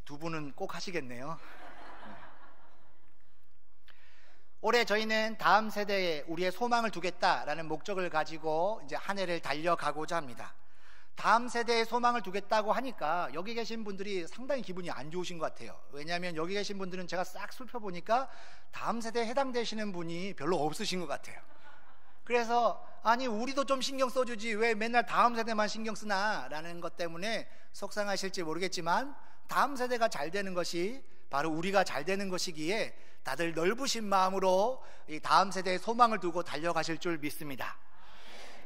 두 분은 꼭 하시겠네요. 올해 저희는 다음 세대에 우리의 소망을 두겠다라는 목적을 가지고 이제 한 해를 달려가고자 합니다. 다음 세대에 소망을 두겠다고 하니까 여기 계신 분들이 상당히 기분이 안 좋으신 것 같아요. 왜냐하면 여기 계신 분들은 제가 싹 살펴보니까 다음 세대에 해당되시는 분이 별로 없으신 것 같아요. 그래서 아니 우리도 좀 신경 써주지 왜 맨날 다음 세대만 신경 쓰나 라는 것 때문에 속상하실지 모르겠지만, 다음 세대가 잘 되는 것이 바로 우리가 잘 되는 것이기에 다들 넓으신 마음으로 이 다음 세대에 소망을 두고 달려가실 줄 믿습니다.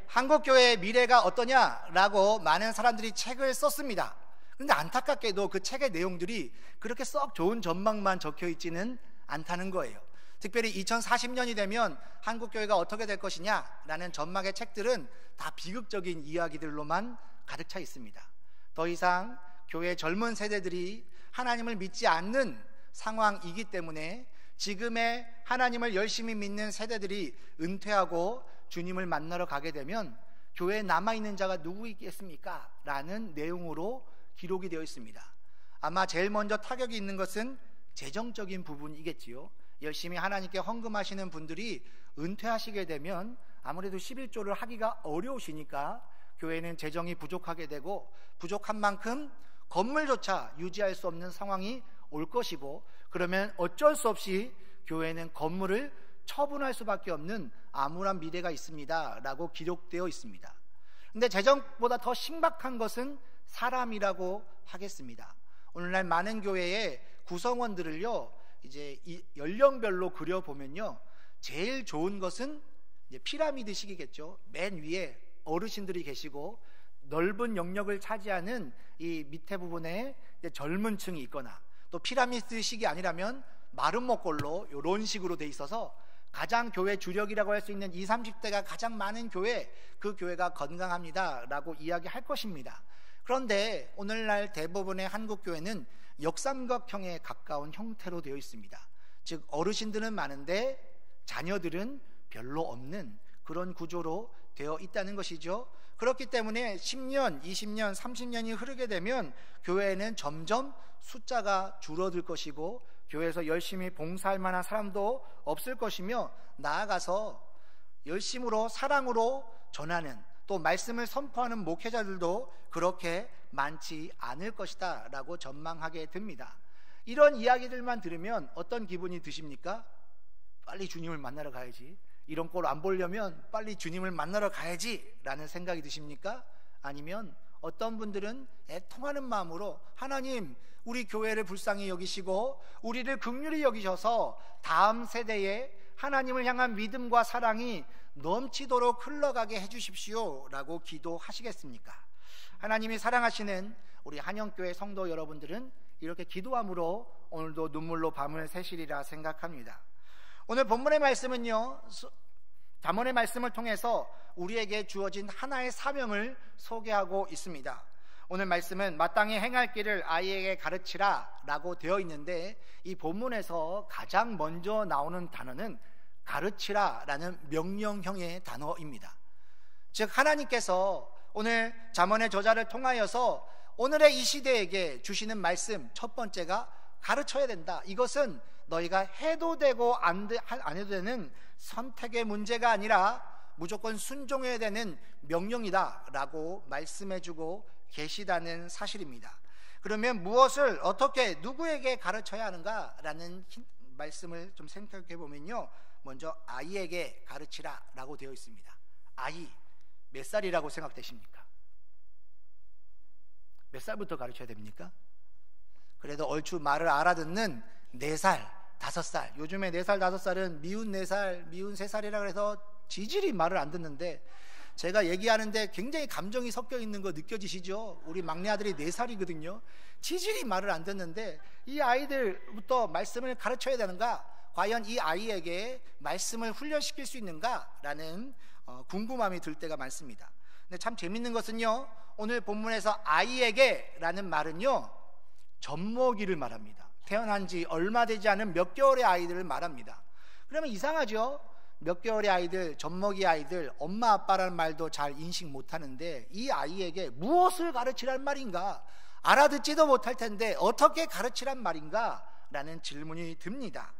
한국교회의 미래가 어떠냐라고 많은 사람들이 책을 썼습니다. 그런데 안타깝게도 그 책의 내용들이 그렇게 썩 좋은 전망만 적혀 있지는 않다는 거예요. 특별히 2040년이 되면 한국교회가 어떻게 될 것이냐라는 전망의 책들은 다 비극적인 이야기들로만 가득 차 있습니다. 더 이상 교회 젊은 세대들이 하나님을 믿지 않는 상황이기 때문에 지금의 하나님을 열심히 믿는 세대들이 은퇴하고 주님을 만나러 가게 되면 교회에 남아있는 자가 누구이겠습니까? 라는 내용으로 기록이 되어 있습니다. 아마 제일 먼저 타격이 있는 것은 재정적인 부분이겠지요. 열심히 하나님께 헌금하시는 분들이 은퇴하시게 되면 아무래도 11조를 하기가 어려우시니까 교회는 재정이 부족하게 되고, 부족한 만큼 건물조차 유지할 수 없는 상황이 올 것이고, 그러면 어쩔 수 없이 교회는 건물을 처분할 수밖에 없는 암울한 미래가 있습니다 라고 기록되어 있습니다. 그런데 재정보다 더 심각한 것은 사람이라고 하겠습니다. 오늘날 많은 교회의 구성원들을요 이제 이 연령별로 그려보면요, 제일 좋은 것은 이제 피라미드식이겠죠. 맨 위에 어르신들이 계시고 넓은 영역을 차지하는 이 밑에 부분에 이제 젊은 층이 있거나, 또 피라미드식이 아니라면 마름모꼴로 이런 식으로 돼 있어서 가장 교회 주력이라고 할 수 있는 20, 30대가 가장 많은 교회, 그 교회가 건강합니다 라고 이야기할 것입니다. 그런데 오늘날 대부분의 한국 교회는 역삼각형에 가까운 형태로 되어 있습니다. 즉 어르신들은 많은데 자녀들은 별로 없는 그런 구조로 되어 있다는 것이죠. 그렇기 때문에 10년, 20년, 30년이 흐르게 되면 교회에는 점점 숫자가 줄어들 것이고, 교회에서 열심히 봉사할 만한 사람도 없을 것이며, 나아가서 열심으로 사랑으로 전하는, 또 말씀을 선포하는 목회자들도 그렇게 많지 않을 것이다 라고 전망하게 됩니다. 이런 이야기들만 들으면 어떤 기분이 드십니까? 빨리 주님을 만나러 가야지, 이런 꼴 안 보려면 빨리 주님을 만나러 가야지 라는 생각이 드십니까? 아니면 어떤 분들은 애통하는 마음으로 하나님, 우리 교회를 불쌍히 여기시고 우리를 긍휼히 여기셔서 다음 세대에 하나님을 향한 믿음과 사랑이 넘치도록 흘러가게 해주십시오 라고 기도하시겠습니까? 하나님이 사랑하시는 우리 한영교회 성도 여러분들은 이렇게 기도함으로 오늘도 눈물로 밤을 새시리라 생각합니다. 오늘 본문의 말씀은요, 잠언의 말씀을 통해서 우리에게 주어진 하나의 사명을 소개하고 있습니다. 오늘 말씀은 마땅히 행할 길을 아이에게 가르치라 라고 되어 있는데, 이 본문에서 가장 먼저 나오는 단어는 가르치라 라는 명령형의 단어입니다. 즉 하나님께서 오늘 잠언의 저자를 통하여서 오늘의 이 시대에게 주시는 말씀 첫 번째가 가르쳐야 된다. 이것은 너희가 해도 되고 안 해도 되는 선택의 문제가 아니라 무조건 순종해야 되는 명령이다 라고 말씀해주고 계시다는 사실입니다. 그러면 무엇을 어떻게 누구에게 가르쳐야 하는가 라는 말씀을 좀 생각해 보면요, 먼저 아이에게 가르치라 라고 되어 있습니다. 아이 몇 살이라고 생각되십니까? 몇 살부터 가르쳐야 됩니까? 그래도 얼추 말을 알아듣는 4살, 5살, 요즘에 4살, 5살은 미운 4살, 미운 3살이라 해서 지질이 말을 안 듣는데, 제가 얘기하는데 굉장히 감정이 섞여 있는 거 느껴지시죠? 우리 막내 아들이 4살이거든요 지질이 말을 안 듣는데 이 아이들부터 말씀을 가르쳐야 되는가? 과연 이 아이에게 말씀을 훈련시킬 수 있는가? 라는 궁금함이 들 때가 많습니다. 근데 참 재밌는 것은요, 오늘 본문에서 아이에게 라는 말은요, 젖먹이를 말합니다. 태어난 지 얼마 되지 않은 몇 개월의 아이들을 말합니다. 그러면 이상하죠? 몇 개월의 아이들, 젖먹이 아이들, 엄마 아빠라는 말도 잘 인식 못하는데 이 아이에게 무엇을 가르치라는 말인가? 알아듣지도 못할 텐데 어떻게 가르치란 말인가? 라는 질문이 듭니다.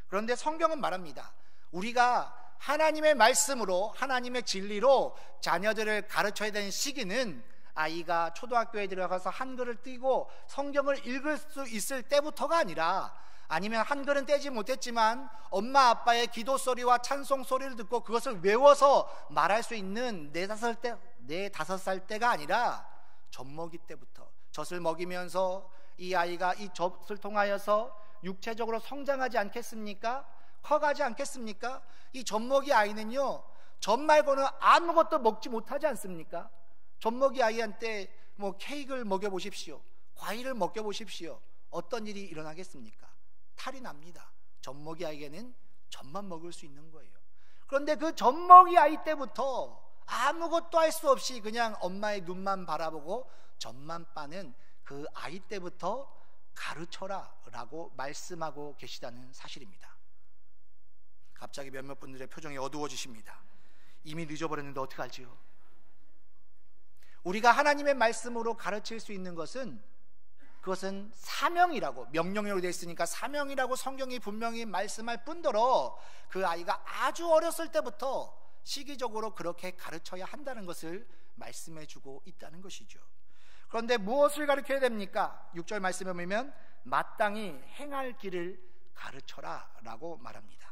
그런데 성경은 말합니다. 우리가 하나님의 말씀으로, 하나님의 진리로 자녀들을 가르쳐야 되는 시기는 아이가 초등학교에 들어가서 한글을 띄고 성경을 읽을 수 있을 때부터가 아니라, 아니면 한글은 떼지 못했지만 엄마 아빠의 기도 소리와 찬송 소리를 듣고 그것을 외워서 말할 수 있는 4-5살 때가 아니라 젖먹이 때부터, 젖을 먹이면서 이 아이가 이 젖을 통하여서 육체적으로 성장하지 않겠습니까? 커가지 않겠습니까? 이 젖먹이 아이는요, 젖 말고는 아무것도 먹지 못하지 않습니까? 젖먹이 아이한테 뭐 케이크를 먹여보십시오, 과일을 먹여보십시오. 어떤 일이 일어나겠습니까? 탈이 납니다. 젖먹이 아이에게는 젖만 먹을 수 있는 거예요. 그런데 그 젖먹이 아이 때부터 아무것도 할 수 없이 그냥 엄마의 눈만 바라보고 젖만 빠는 그 아이 때부터 가르쳐라 라고 말씀하고 계시다는 사실입니다. 갑자기 몇몇 분들의 표정이 어두워지십니다. 이미 늦어버렸는데 어떡하지요? 우리가 하나님의 말씀으로 가르칠 수 있는 것은, 그것은 사명이라고, 명령으로 되어 있으니까 사명이라고 성경이 분명히 말씀할 뿐더러 그 아이가 아주 어렸을 때부터 시기적으로 그렇게 가르쳐야 한다는 것을 말씀해 주고 있다는 것이죠. 그런데 무엇을 가르쳐야 됩니까? 6절 말씀에 보면 마땅히 행할 길을 가르쳐라 라고 말합니다.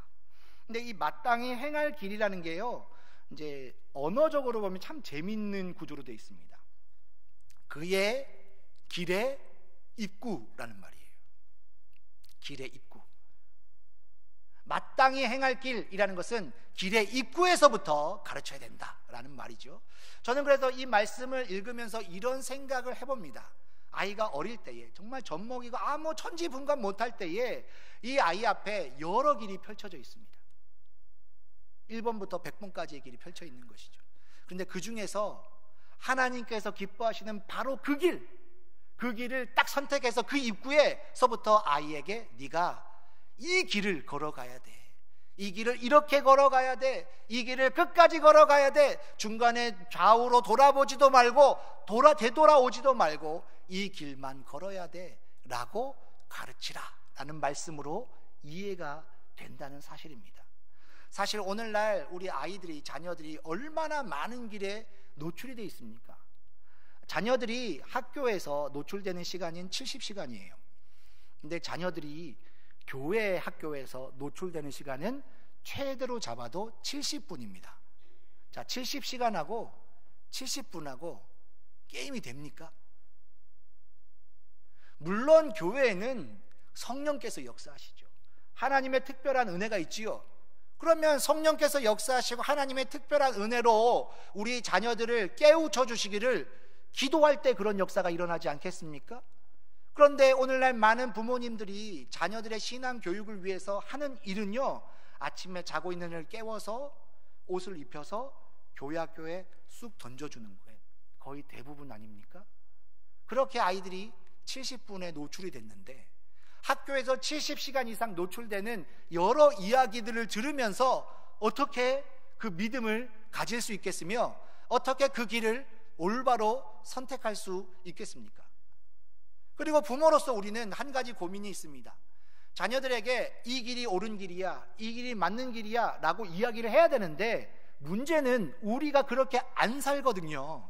근데 이 마땅히 행할 길이라는 게요, 이제 언어적으로 보면 참 재밌는 구조로 되어 있습니다. 그의 길의 입구라는 말이에요. 길의 입구. 마땅히 행할 길이라는 것은 길의 입구에서부터 가르쳐야 된다라는 말이죠. 저는 그래서 이 말씀을 읽으면서 이런 생각을 해봅니다. 아이가 어릴 때에, 정말 젖먹이고 아무 천지분간 못할 때에 이 아이 앞에 여러 길이 펼쳐져 있습니다. 1번부터 100번까지의 길이 펼쳐 있는 것이죠. 그런데 그 중에서 하나님께서 기뻐하시는 바로 그 길을 딱 선택해서 그 입구에서부터 아이에게 네가 이 길을 걸어가야 돼, 이 길을 이렇게 걸어가야 돼, 이 길을 끝까지 걸어가야 돼, 중간에 좌우로 돌아보지도 말고 되돌아오지도 말고 이 길만 걸어야 돼 라고 가르치라 라는 말씀으로 이해가 된다는 사실입니다. 사실 오늘날 우리 아이들이, 자녀들이 얼마나 많은 길에 노출이 되어 있습니까? 자녀들이 학교에서 노출되는 시간인 70시간이에요. 근데 자녀들이 교회 학교에서 노출되는 시간은 최대로 잡아도 70분입니다. 자, 70시간하고 70분하고 게임이 됩니까? 물론 교회에는 성령께서 역사하시죠. 하나님의 특별한 은혜가 있지요. 그러면 성령께서 역사하시고 하나님의 특별한 은혜로 우리 자녀들을 깨우쳐 주시기를 기도할 때 그런 역사가 일어나지 않겠습니까? 그런데 오늘날 많은 부모님들이 자녀들의 신앙 교육을 위해서 하는 일은요, 아침에 자고 있는 애를 깨워서 옷을 입혀서 교회 학교에 쑥 던져주는 거예요. 거의 대부분 아닙니까? 그렇게 아이들이 70분에 노출이 됐는데, 학교에서 70시간 이상 노출되는 여러 이야기들을 들으면서 어떻게 그 믿음을 가질 수 있겠으며 어떻게 그 길을 올바로 선택할 수 있겠습니까? 그리고 부모로서 우리는 한 가지 고민이 있습니다. 자녀들에게 이 길이 옳은 길이야, 이 길이 맞는 길이야 라고 이야기를 해야 되는데, 문제는 우리가 그렇게 안 살거든요.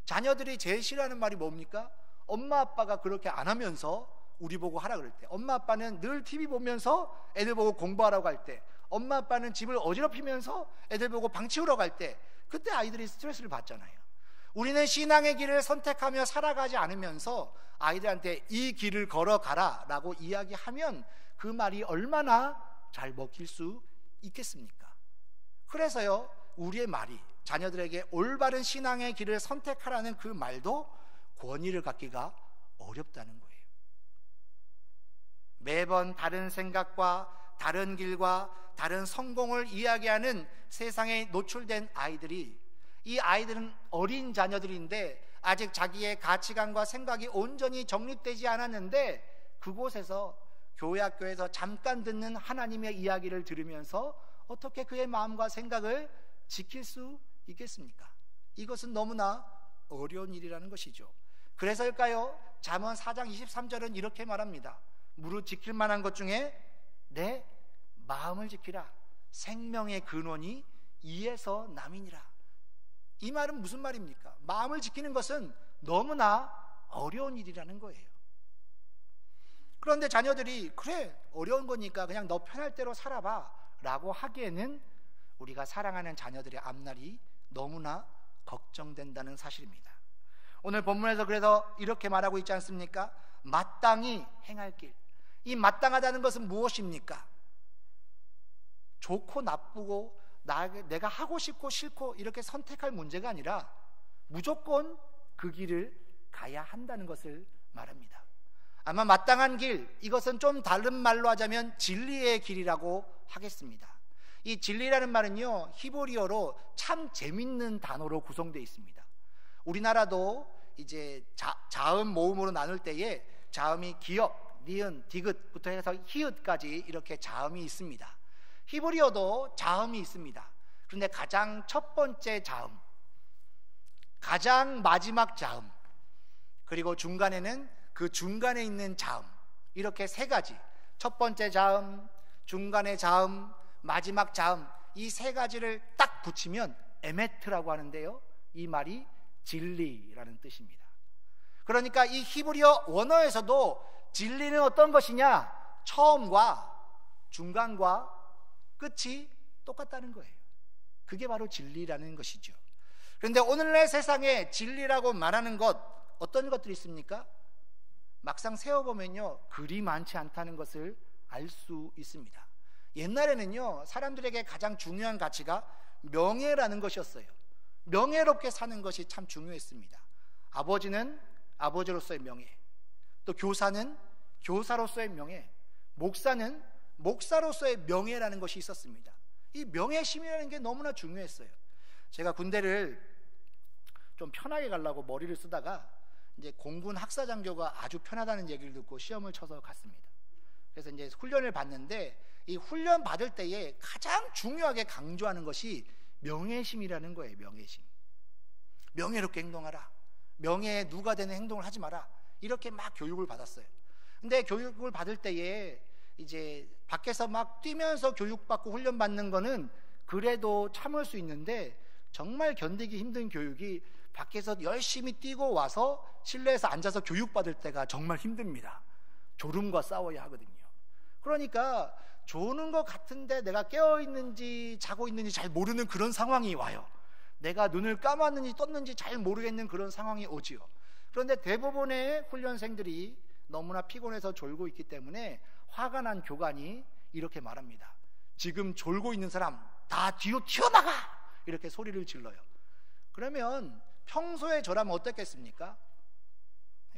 자녀들이 제일 싫어하는 말이 뭡니까? 엄마 아빠가 그렇게 안 하면서 우리 보고 하라 그럴 때, 엄마 아빠는 늘 TV 보면서 애들 보고 공부하라고 할 때, 엄마 아빠는 집을 어지럽히면서 애들 보고 방 치우러 갈 때, 그때 아이들이 스트레스를 받잖아요. 우리는 신앙의 길을 선택하며 살아가지 않으면서 아이들한테 이 길을 걸어가라 라고 이야기하면 그 말이 얼마나 잘 먹힐 수 있겠습니까? 그래서요, 우리의 말이 자녀들에게 올바른 신앙의 길을 선택하라는 그 말도 권위를 갖기가 어렵다는 거예요. 매번 다른 생각과 다른 길과 다른 성공을 이야기하는 세상에 노출된 아이들이, 이 아이들은 어린 자녀들인데 아직 자기의 가치관과 생각이 온전히 정립되지 않았는데, 그곳에서 교회 학교에서 잠깐 듣는 하나님의 이야기를 들으면서 어떻게 그의 마음과 생각을 지킬 수 있겠습니까? 이것은 너무나 어려운 일이라는 것이죠. 그래서일까요? 잠언 4장 23절은 이렇게 말합니다. 무릇 지킬 만한 것 중에 내 마음을 지키라. 생명의 근원이 이에서 남이니라. 이 말은 무슨 말입니까? 마음을 지키는 것은 너무나 어려운 일이라는 거예요. 그런데 자녀들이 그래 어려운 거니까 그냥 너 편할 대로 살아봐 라고 하기에는 우리가 사랑하는 자녀들의 앞날이 너무나 걱정된다는 사실입니다. 오늘 본문에서 그래서 이렇게 말하고 있지 않습니까? 마땅히 행할 길. 이 마땅하다는 것은 무엇입니까? 좋고 나쁘고 내가 하고 싶고 싫고 이렇게 선택할 문제가 아니라 무조건 그 길을 가야 한다는 것을 말합니다. 아마 마땅한 길, 이것은 좀 다른 말로 하자면 진리의 길이라고 하겠습니다. 이 진리라는 말은요, 히브리어로 참 재밌는 단어로 구성되어 있습니다. 우리나라도 이제 자음 모음으로 나눌 때에 자음이 기역, 니은, 디귿부터 해서 히읗까지 이렇게 자음이 있습니다. 히브리어도 자음이 있습니다. 그런데 가장 첫 번째 자음, 가장 마지막 자음, 그리고 중간에는 그 중간에 있는 자음, 이렇게 세 가지, 첫 번째 자음, 중간의 자음, 마지막 자음, 이 세 가지를 딱 붙이면 에메트라고 하는데요, 이 말이 진리라는 뜻입니다. 그러니까 이 히브리어 원어에서도 진리는 어떤 것이냐, 처음과 중간과 끝이 똑같다는 거예요. 그게 바로 진리라는 것이죠. 그런데 오늘날 세상에 진리라고 말하는 것, 어떤 것들이 있습니까? 막상 세어보면요, 그리 많지 않다는 것을 알 수 있습니다. 옛날에는요, 사람들에게 가장 중요한 가치가 명예라는 것이었어요. 명예롭게 사는 것이 참 중요했습니다. 아버지는 아버지로서의 명예, 또 교사는 교사로서의 명예, 목사는 목사로서의 명예라는 것이 있었습니다. 이 명예심이라는 게 너무나 중요했어요. 제가 군대를 좀 편하게 가려고 머리를 쓰다가 이제 공군 학사장교가 아주 편하다는 얘기를 듣고 시험을 쳐서 갔습니다. 그래서 이제 훈련을 받는데, 이 훈련 받을 때에 가장 중요하게 강조하는 것이 명예심이라는 거예요. 명예심. 명예롭게 행동하라, 명예에 누가 되는 행동을 하지 마라, 이렇게 막 교육을 받았어요. 근데 교육을 받을 때에 이제 밖에서 막 뛰면서 교육받고 훈련받는 거는 그래도 참을 수 있는데, 정말 견디기 힘든 교육이 밖에서 열심히 뛰고 와서 실내에서 앉아서 교육받을 때가 정말 힘듭니다. 졸음과 싸워야 하거든요. 그러니까 조는 것 같은데 내가 깨어있는지 자고 있는지 잘 모르는 그런 상황이 와요. 내가 눈을 감았는지 떴는지 잘 모르겠는 그런 상황이 오지요. 그런데 대부분의 훈련생들이 너무나 피곤해서 졸고 있기 때문에 화가 난 교관이 이렇게 말합니다. 지금 졸고 있는 사람 다 뒤로 튀어나가! 이렇게 소리를 질러요. 그러면 평소에 저라면 어떻겠습니까?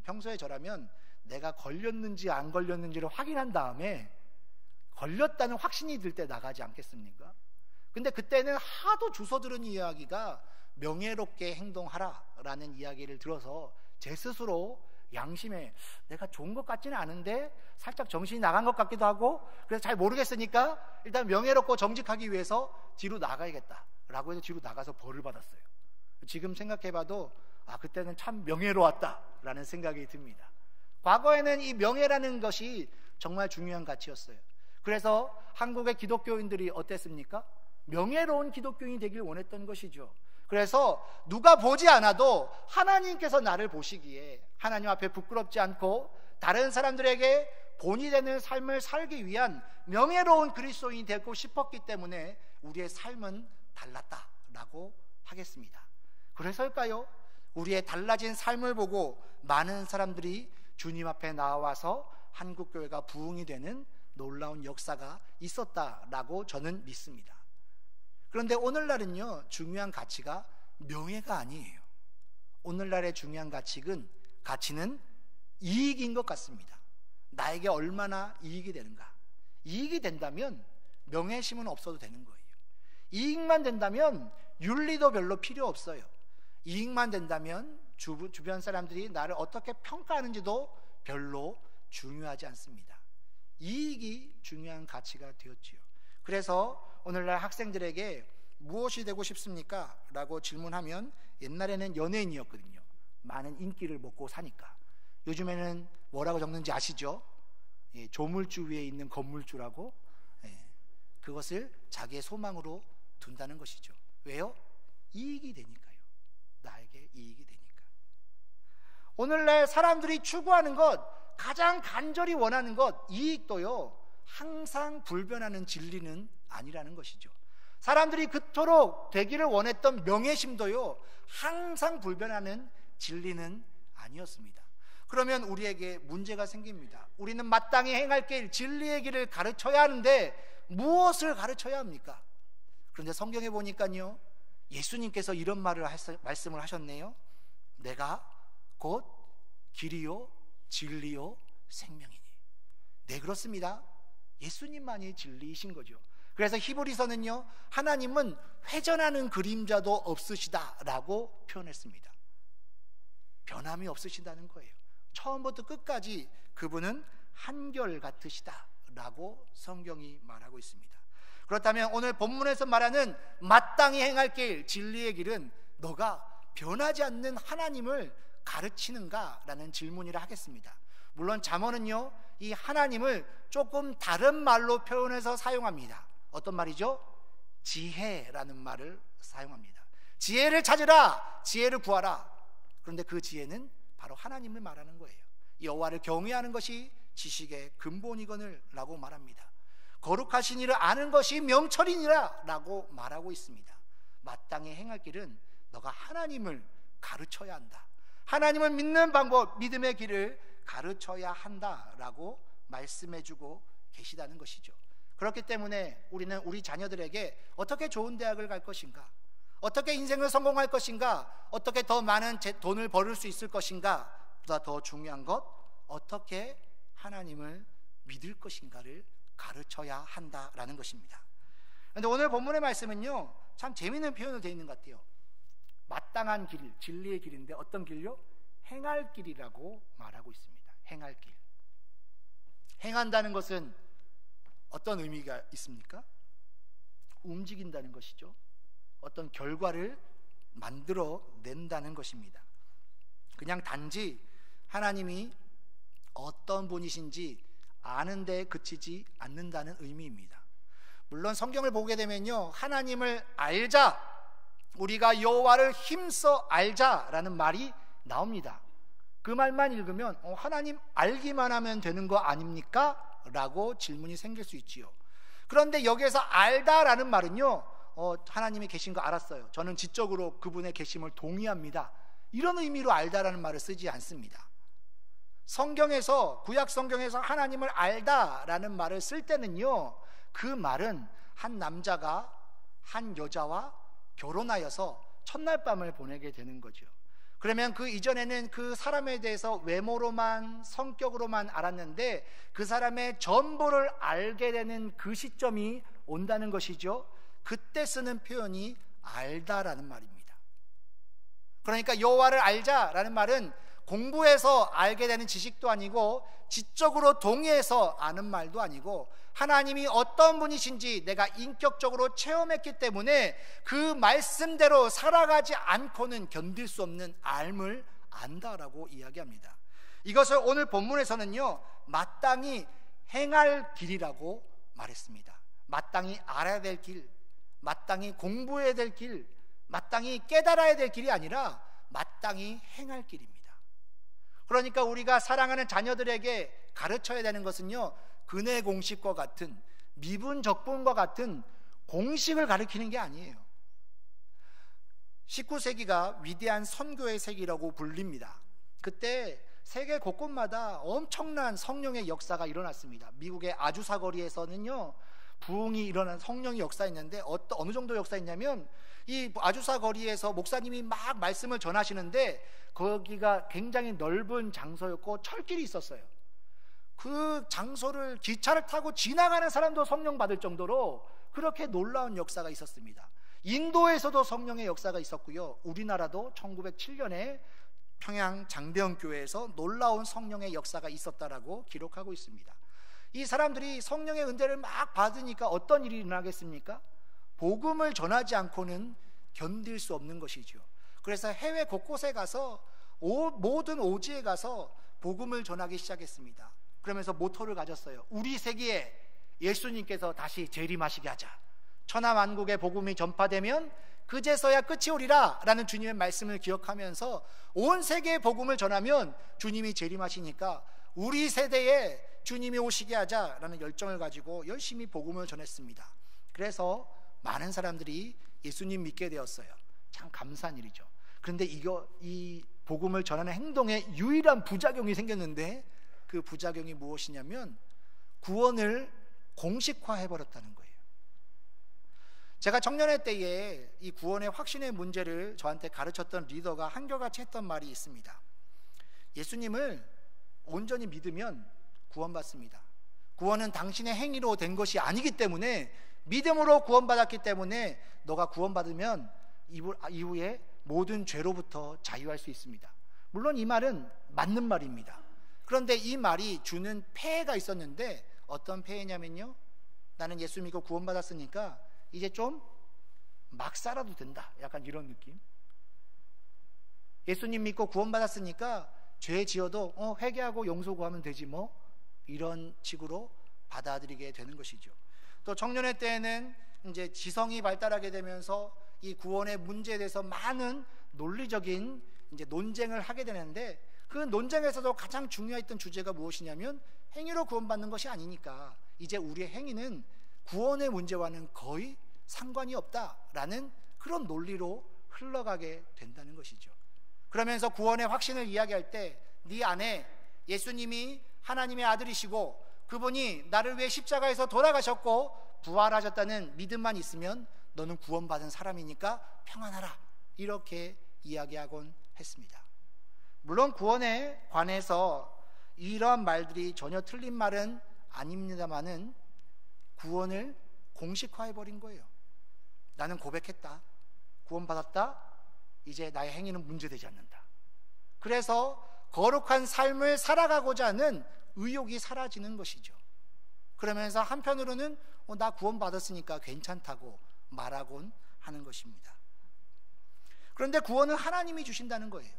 평소에 저라면 내가 걸렸는지 안 걸렸는지를 확인한 다음에 걸렸다는 확신이 들 때 나가지 않겠습니까? 근데 그때는 하도 주워 들은 이야기가 명예롭게 행동하라 라는 이야기를 들어서 제 스스로 양심에 내가 좋은 것 같지는 않은데 살짝 정신이 나간 것 같기도 하고, 그래서 잘 모르겠으니까 일단 명예롭고 정직하기 위해서 뒤로 나가야겠다 라고 해서 뒤로 나가서 벌을 받았어요. 지금 생각해봐도 그때는 참 명예로웠다 라는 생각이 듭니다. 과거에는 이 명예라는 것이 정말 중요한 가치였어요. 그래서 한국의 기독교인들이 어땠습니까? 명예로운 기독교인이 되길 원했던 것이죠. 그래서 누가 보지 않아도 하나님께서 나를 보시기에 하나님 앞에 부끄럽지 않고 다른 사람들에게 본이 되는 삶을 살기 위한 명예로운 그리스도인이 되고 싶었기 때문에 우리의 삶은 달랐다라고 하겠습니다. 그래서일까요? 우리의 달라진 삶을 보고 많은 사람들이 주님 앞에 나와서 한국교회가 부흥이 되는 놀라운 역사가 있었다라고 저는 믿습니다. 그런데 오늘날은요, 중요한 가치가 명예가 아니에요. 오늘날의 중요한 가치는 이익인 것 같습니다. 나에게 얼마나 이익이 되는가. 이익이 된다면 명예심은 없어도 되는 거예요. 이익만 된다면 윤리도 별로 필요 없어요. 이익만 된다면 주변 사람들이 나를 어떻게 평가하는지도 별로 중요하지 않습니다. 이익이 중요한 가치가 되었지요. 그래서 오늘날 학생들에게 무엇이 되고 싶습니까? 라고 질문하면 옛날에는 연예인이었거든요. 많은 인기를 먹고 사니까. 요즘에는 뭐라고 적는지 아시죠? 예, 조물주 위에 있는 건물주라고. 예, 그것을 자기의 소망으로 둔다는 것이죠. 왜요? 이익이 되니까요. 나에게 이익이 되니까. 오늘날 사람들이 추구하는 것, 가장 간절히 원하는 것, 이익도요, 항상 불변하는 진리는 아니라는 것이죠. 사람들이 그토록 되기를 원했던 명예심도요, 항상 불변하는 진리는 아니었습니다. 그러면 우리에게 문제가 생깁니다. 우리는 마땅히 행할 길, 진리의 길을 가르쳐야 하는데 무엇을 가르쳐야 합니까? 그런데 성경에 보니까요, 예수님께서 이런 말씀을 하셨네요. 내가 곧 길이요 진리요 생명이니. 네, 그렇습니다. 예수님만이 진리이신 거죠. 그래서 히브리서는요, 하나님은 회전하는 그림자도 없으시다라고 표현했습니다. 변함이 없으시다는 거예요. 처음부터 끝까지 그분은 한결같으시다라고 성경이 말하고 있습니다. 그렇다면 오늘 본문에서 말하는 마땅히 행할 길, 진리의 길은 너가 변하지 않는 하나님을 가르치는가라는 질문이라 하겠습니다. 물론 잠언은요, 이 하나님을 조금 다른 말로 표현해서 사용합니다. 어떤 말이죠? 지혜라는 말을 사용합니다. 지혜를 찾으라, 지혜를 구하라. 그런데 그 지혜는 바로 하나님을 말하는 거예요. 여호와를 경외하는 것이 지식의 근본이거늘 라고 말합니다. 거룩하신 이를 아는 것이 명철이니라 라고 말하고 있습니다. 마땅히 행할 길은 너가 하나님을 가르쳐야 한다. 하나님을 믿는 방법, 믿음의 길을 가르쳐야 한다라고 말씀해주고 계시다는 것이죠. 그렇기 때문에 우리는 우리 자녀들에게 어떻게 좋은 대학을 갈 것인가, 어떻게 인생을 성공할 것인가, 어떻게 더 많은 돈을 벌을 수 있을 것인가, 보다 더 중요한 것, 어떻게 하나님을 믿을 것인가를 가르쳐야 한다라는 것입니다. 그런데 오늘 본문의 말씀은요, 참 재미있는 표현으로 되어 있는 것 같아요. 마땅한 길, 진리의 길인데 어떤 길요? 행할 길이라고 말하고 있습니다. 행할 길. 행한다는 것은 어떤 의미가 있습니까? 움직인다는 것이죠. 어떤 결과를 만들어낸다는 것입니다. 그냥 단지 하나님이 어떤 분이신지 아는 데 그치지 않는다는 의미입니다. 물론 성경을 보게 되면요, 하나님을 알자, 우리가 여호와를 힘써 알자라는 말이 나옵니다. 그 말만 읽으면 하나님 알기만 하면 되는 거 아닙니까? 라고 질문이 생길 수 있지요. 그런데 여기에서 알다라는 말은요, 하나님이 계신 거 알았어요, 저는 지적으로 그분의 계심을 동의합니다, 이런 의미로 알다라는 말을 쓰지 않습니다. 성경에서, 구약 성경에서 하나님을 알다라는 말을 쓸 때는요, 그 말은 한 남자가 한 여자와 결혼하여서 첫날 밤을 보내게 되는 거죠. 그러면 그 이전에는 그 사람에 대해서 외모로만, 성격으로만 알았는데 그 사람의 전부를 알게 되는 그 시점이 온다는 것이죠. 그때 쓰는 표현이 알다라는 말입니다. 그러니까 여호와를 알자라는 말은 공부해서 알게 되는 지식도 아니고 지적으로 동의해서 아는 말도 아니고 하나님이 어떤 분이신지 내가 인격적으로 체험했기 때문에 그 말씀대로 살아가지 않고는 견딜 수 없는 알을 안다라고 이야기합니다. 이것을 오늘 본문에서는요, 마땅히 행할 길이라고 말했습니다. 마땅히 알아야 될 길, 마땅히 공부해야 될 길, 마땅히 깨달아야 될 길이 아니라 마땅히 행할 길입니다. 그러니까 우리가 사랑하는 자녀들에게 가르쳐야 되는 것은요, 근해 공식과 같은, 미분 적분과 같은 공식을 가르치는 게 아니에요. 19세기가 위대한 선교의 세기라고 불립니다. 그때 세계 곳곳마다 엄청난 성령의 역사가 일어났습니다. 미국의 아주사 거리에서는요, 부흥이 일어난 성령의 역사였는데 어느 정도 역사였냐면, 이 아주사 거리에서 목사님이 막 말씀을 전하시는데 거기가 굉장히 넓은 장소였고 철길이 있었어요. 그 장소를 기차를 타고 지나가는 사람도 성령 받을 정도로 그렇게 놀라운 역사가 있었습니다. 인도에서도 성령의 역사가 있었고요, 우리나라도 1907년에 평양 장대원교회에서 놀라운 성령의 역사가 있었다라고 기록하고 있습니다. 이 사람들이 성령의 은혜를 막 받으니까 어떤 일이 일어나겠습니까? 복음을 전하지 않고는 견딜 수 없는 것이죠. 그래서 해외 곳곳에 가서 모든 오지에 가서 복음을 전하기 시작했습니다. 그러면서 모토를 가졌어요. 우리 세계에 예수님께서 다시 재림하시게 하자. 천하만국의 복음이 전파되면 그제서야 끝이 오리라 라는 주님의 말씀을 기억하면서 온 세계에 복음을 전하면 주님이 재림하시니까 우리 세대에 주님이 오시게 하자라는 열정을 가지고 열심히 복음을 전했습니다. 그래서 많은 사람들이 예수님 믿게 되었어요. 참 감사한 일이죠. 그런데 이 복음을 전하는 행동에 유일한 부작용이 생겼는데, 그 부작용이 무엇이냐면 구원을 공식화해버렸다는 거예요. 제가 청년회 때에 이 구원의 확신의 문제를 저한테 가르쳤던 리더가 한결같이 했던 말이 있습니다. 예수님을 온전히 믿으면 구원받습니다. 구원은 당신의 행위로 된 것이 아니기 때문에, 믿음으로 구원받았기 때문에 너가 구원받으면 이후에 모든 죄로부터 자유할 수 있습니다. 물론 이 말은 맞는 말입니다. 그런데 이 말이 주는 폐해가 있었는데, 어떤 폐해냐면요, 나는 예수 믿고 구원받았으니까 이제 좀 막 살아도 된다, 약간 이런 느낌. 예수님 믿고 구원받았으니까 죄 지어도 회개하고 용서 구하면 되지 뭐, 이런 식으로 받아들이게 되는 것이죠. 또 청년회 때에는 이제 지성이 발달하게 되면서 이 구원의 문제에 대해서 많은 논리적인 이제 논쟁을 하게 되는데, 그 논쟁에서도 가장 중요했던 주제가 무엇이냐면 행위로 구원받는 것이 아니니까 이제 우리의 행위는 구원의 문제와는 거의 상관이 없다라는 그런 논리로 흘러가게 된다는 것이죠. 그러면서 구원의 확신을 이야기할 때 네 안에 예수님이 하나님의 아들이시고 그분이 나를 위해 십자가에서 돌아가셨고 부활하셨다는 믿음만 있으면 너는 구원받은 사람이니까 평안하라, 이렇게 이야기하곤 했습니다. 물론 구원에 관해서 이러한 말들이 전혀 틀린 말은 아닙니다만은 구원을 공식화해버린 거예요. 나는 고백했다, 구원받았다, 이제 나의 행위는 문제되지 않는다. 그래서 거룩한 삶을 살아가고자 하는 의욕이 사라지는 것이죠. 그러면서 한편으로는 나 구원받았으니까 괜찮다고 말하곤 하는 것입니다. 그런데 구원은 하나님이 주신다는 거예요.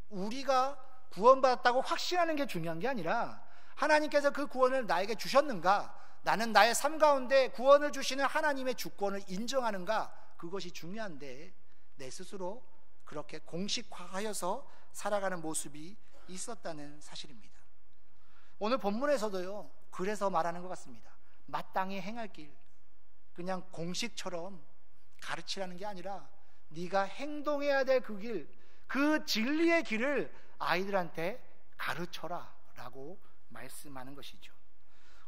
우리가 구원받았다고 확신하는 게 중요한 게 아니라, 하나님께서 그 구원을 나에게 주셨는가, 나는 나의 삶 가운데 구원을 주시는 하나님의 주권을 인정하는가, 그것이 중요한데 내 스스로 그렇게 공식화하여서 살아가는 모습이 있었다는 사실입니다. 오늘 본문에서도요, 그래서 말하는 것 같습니다. 마땅히 행할 길, 그냥 공식처럼 가르치라는 게 아니라 네가 행동해야 될 그 길, 그 진리의 길을 아이들한테 가르쳐라 라고 말씀하는 것이죠.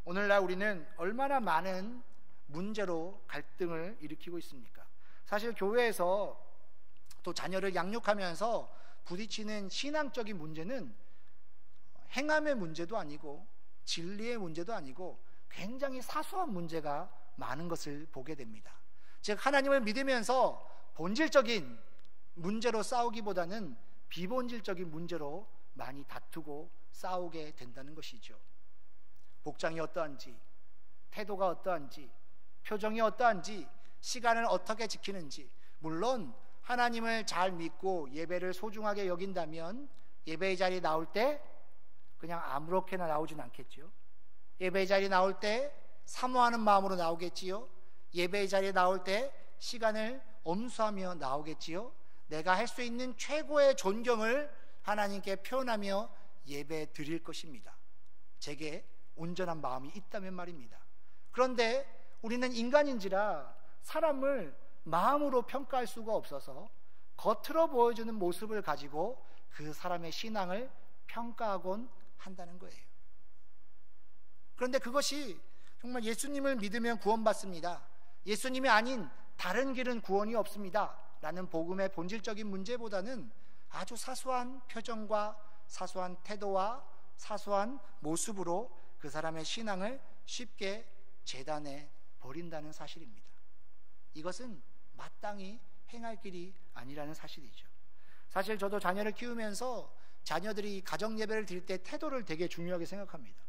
오늘날 우리는 얼마나 많은 문제로 갈등을 일으키고 있습니까? 사실 교회에서 또 자녀를 양육하면서 부딪히는 신앙적인 문제는 행함의 문제도 아니고 진리의 문제도 아니고 굉장히 사소한 문제가 많은 것을 보게 됩니다. 즉 하나님을 믿으면서 본질적인 문제로 싸우기보다는 비본질적인 문제로 많이 다투고 싸우게 된다는 것이죠. 복장이 어떠한지, 태도가 어떠한지, 표정이 어떠한지, 시간을 어떻게 지키는지, 물론 하나님을 잘 믿고 예배를 소중하게 여긴다면 예배의 자리에 나올 때 그냥 아무렇게나 나오진 않겠지요. 예배의 자리에 나올 때 사모하는 마음으로 나오겠지요. 예배의 자리에 나올 때 시간을 엄수하며 나오겠지요. 내가 할 수 있는 최고의 존경을 하나님께 표현하며 예배 드릴 것입니다. 제게 온전한 마음이 있다면 말입니다. 그런데 우리는 인간인지라 사람을 마음으로 평가할 수가 없어서 겉으로 보여주는 모습을 가지고 그 사람의 신앙을 평가하곤 한다는 거예요. 그런데 그것이 정말 예수님을 믿으면 구원받습니다, 예수님이 아닌 다른 길은 구원이 없습니다 라는 복음의 본질적인 문제보다는 아주 사소한 표정과 사소한 태도와 사소한 모습으로 그 사람의 신앙을 쉽게 재단해 버린다는 사실입니다. 이것은 마땅히 행할 길이 아니라는 사실이죠. 사실 저도 자녀를 키우면서 자녀들이 가정 예배를 드릴 때 태도를 되게 중요하게 생각합니다.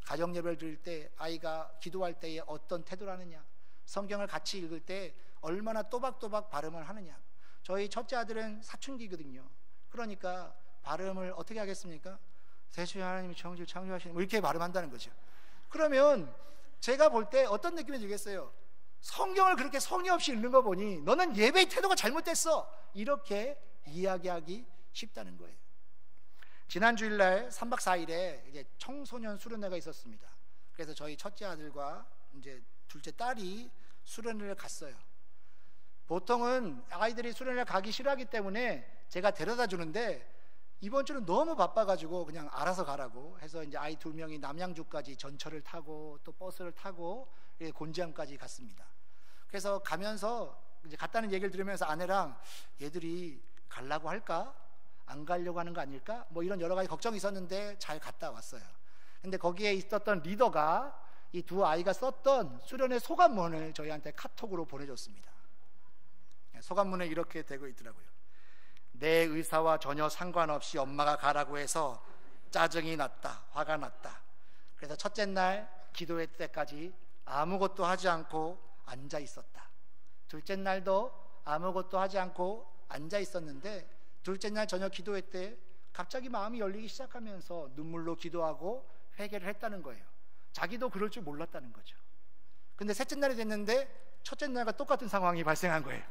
가정 예배를 드릴 때 아이가 기도할 때에 어떤 태도를 하느냐, 성경을 같이 읽을 때 얼마나 또박또박 발음을 하느냐, 저희 첫째 아들은 사춘기거든요. 그러니까 발음을 어떻게 하겠습니까? 세수의 하나님이 천지를 창조하시는 뭐 이렇게 발음한다는 거죠. 그러면 제가 볼 때 어떤 느낌이 들겠어요? 성경을 그렇게 성의 없이 읽는 거 보니 너는 예배의 태도가 잘못됐어, 이렇게 이야기하기 쉽다는 거예요. 지난 주일날 3박 4일에 이제 청소년 수련회가 있었습니다. 그래서 저희 첫째 아들과 이제 둘째 딸이 수련회를 갔어요. 보통은 아이들이 수련회를 가기 싫어하기 때문에 제가 데려다 주는데 이번 주는 너무 바빠가지고 그냥 알아서 가라고 해서 이제 아이 2명이 남양주까지 전철을 타고 또 버스를 타고 곤지암까지 갔습니다. 그래서 가면서 이제 갔다는 얘기를 들으면서 아내랑 얘들이 가려고 할까? 안 가려고 하는 거 아닐까? 뭐 이런 여러 가지 걱정이 있었는데 잘 갔다 왔어요. 근데 거기에 있었던 리더가 이 두 아이가 썼던 수련회 소감문을 저희한테 카톡으로 보내줬습니다. 소감문에 이렇게 되고 있더라고요. 내 의사와 전혀 상관없이 엄마가 가라고 해서 짜증이 났다, 화가 났다. 그래서 첫째 날 기도회 때까지 아무것도 하지 않고 앉아 있었다. 둘째 날도 아무것도 하지 않고 앉아 있었는데 둘째 날 저녁 기도회 때 갑자기 마음이 열리기 시작하면서 눈물로 기도하고 회개를 했다는 거예요. 자기도 그럴 줄 몰랐다는 거죠. 근데 셋째 날이 됐는데 첫째 날과 똑같은 상황이 발생한 거예요.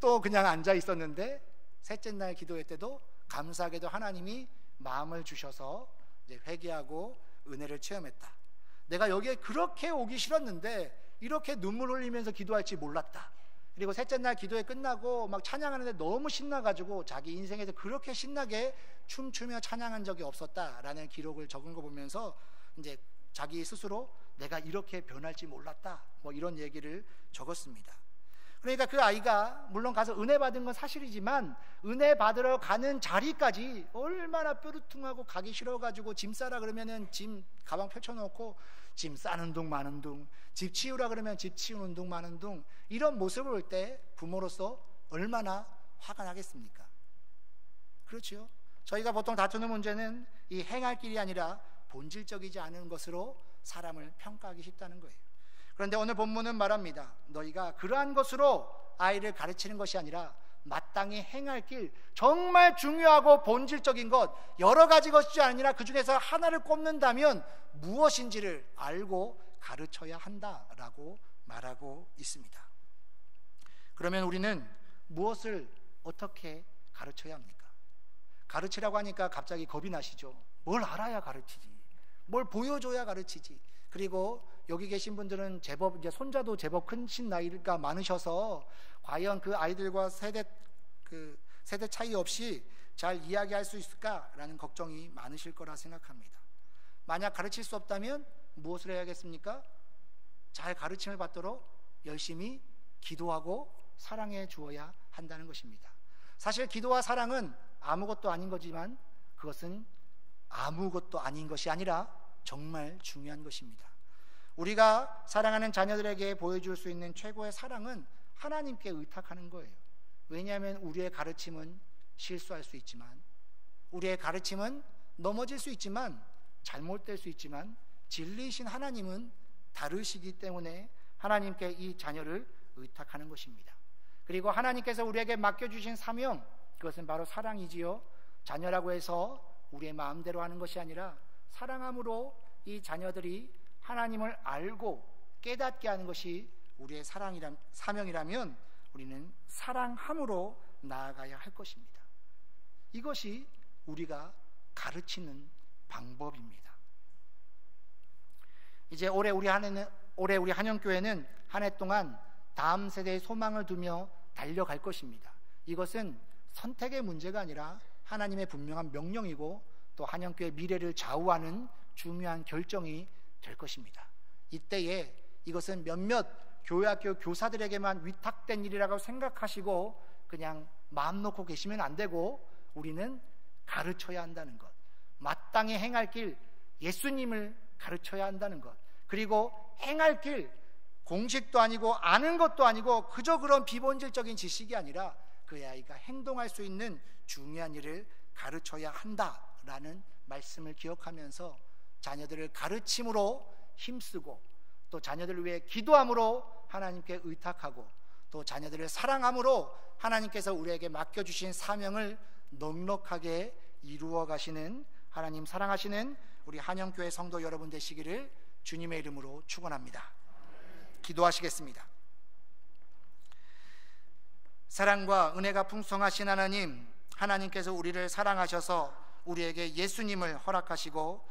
또 그냥 앉아 있었는데 셋째 날 기도회 때도 감사하게도 하나님이 마음을 주셔서 이제 회개하고 은혜를 체험했다. 내가 여기에 그렇게 오기 싫었는데 이렇게 눈물 흘리면서 기도할지 몰랐다. 그리고 셋째 날 기도회 끝나고 막 찬양하는데 너무 신나가지고 자기 인생에서 그렇게 신나게 춤추며 찬양한 적이 없었다라는 기록을 적은 거 보면서 이제 자기 스스로 내가 이렇게 변할지 몰랐다, 뭐 이런 얘기를 적었습니다. 그러니까 그 아이가 물론 가서 은혜 받은 건 사실이지만 은혜 받으러 가는 자리까지 얼마나 뾰루퉁하고 가기 싫어가지고 짐 싸라 그러면은 짐 가방 펼쳐놓고 짐 싸는 둥 마는 둥, 집 치우라 그러면 집 치우는 둥 마는 둥, 이런 모습을 볼 때 부모로서 얼마나 화가 나겠습니까? 그렇죠. 저희가 보통 다투는 문제는 이 행할 길이 아니라 본질적이지 않은 것으로 사람을 평가하기 쉽다는 거예요. 그런데 오늘 본문은 말합니다. 너희가 그러한 것으로 아이를 가르치는 것이 아니라 마땅히 행할 길, 정말 중요하고 본질적인 것, 여러 가지 것이 아니라 그 중에서 하나를 꼽는다면 무엇인지를 알고 가르쳐야 한다라고 말하고 있습니다. 그러면 우리는 무엇을 어떻게 가르쳐야 합니까? 가르치라고 하니까 갑자기 겁이 나시죠? 뭘 알아야 가르치지, 뭘 보여줘야 가르치지. 그리고 여기 계신 분들은 제법 이제 손자도 제법 크신 나이가 많으셔서 과연 그 아이들과 세대 차이 없이 잘 이야기할 수 있을까라는 걱정이 많으실 거라 생각합니다. 만약 가르칠 수 없다면 무엇을 해야겠습니까? 잘 가르침을 받도록 열심히 기도하고 사랑해 주어야 한다는 것입니다. 사실 기도와 사랑은 아무것도 아닌 거지만 그것은 아무것도 아닌 것이 아니라 정말 중요한 것입니다. 우리가 사랑하는 자녀들에게 보여줄 수 있는 최고의 사랑은 하나님께 의탁하는 거예요. 왜냐하면 우리의 가르침은 실수할 수 있지만, 우리의 가르침은 넘어질 수 있지만, 잘못될 수 있지만 진리이신 하나님은 다르시기 때문에 하나님께 이 자녀를 의탁하는 것입니다. 그리고 하나님께서 우리에게 맡겨주신 사명, 그것은 바로 사랑이지요. 자녀라고 해서 우리의 마음대로 하는 것이 아니라 사랑함으로 이 자녀들이 하나님을 알고 깨닫게 하는 것이 우리의 사명이라면 우리는 사랑함으로 나아가야 할 것입니다. 이것이 우리가 가르치는 방법입니다. 이제 올해 우리 한영교회는 한 해 동안 다음 세대의 소망을 두며 달려갈 것입니다. 이것은 선택의 문제가 아니라 하나님의 분명한 명령이고 또 한영교회 미래를 좌우하는 중요한 결정이 될 것입니다. 이때에 이것은 몇몇 교회학교 교사들에게만 위탁된 일이라고 생각하시고 그냥 마음 놓고 계시면 안 되고 우리는 가르쳐야 한다는 것, 마땅히 행할 길, 예수님을 가르쳐야 한다는 것, 그리고 행할 길, 공식도 아니고 아는 것도 아니고 그저 그런 비본질적인 지식이 아니라 그 아이가 행동할 수 있는 중요한 일을 가르쳐야 한다라는 말씀을 기억하면서 자녀들을 가르침으로 힘쓰고 또 자녀들을 위해 기도함으로 하나님께 의탁하고 또 자녀들을 사랑함으로 하나님께서 우리에게 맡겨주신 사명을 넉넉하게 이루어 가시는, 하나님 사랑하시는 우리 한영교회 성도 여러분 되시기를 주님의 이름으로 축원합니다. 기도하시겠습니다. 사랑과 은혜가 풍성하신 하나님, 하나님께서 우리를 사랑하셔서 우리에게 예수님을 허락하시고